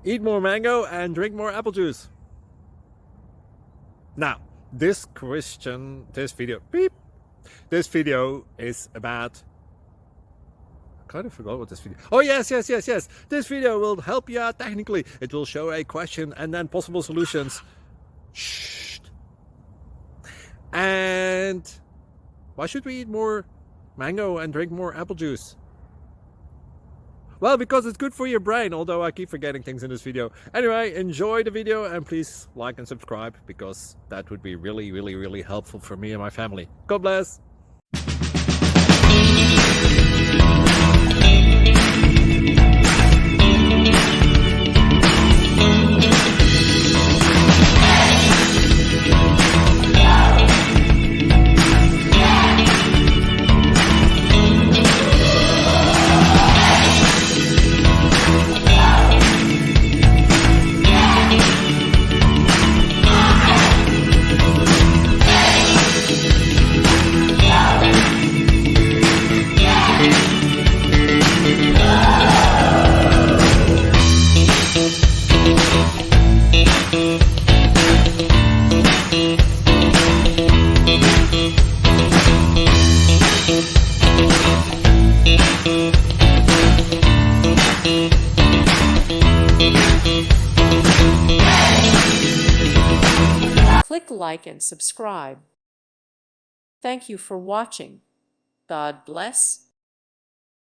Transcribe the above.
Eat more mango and drink more apple juice. Now, this video is about, I kind of forgot what this video. Oh, yes. This video will help you out technically. It will show a question and then possible solutions. Shh. And why should we eat more mango and drink more apple juice? Well, because it's good for your brain, although I keep forgetting things in this video. Anyway, enjoy the video and please like and subscribe, because that would be really helpful for me and my family. God bless! Click like and subscribe. Thank you for watching. God bless.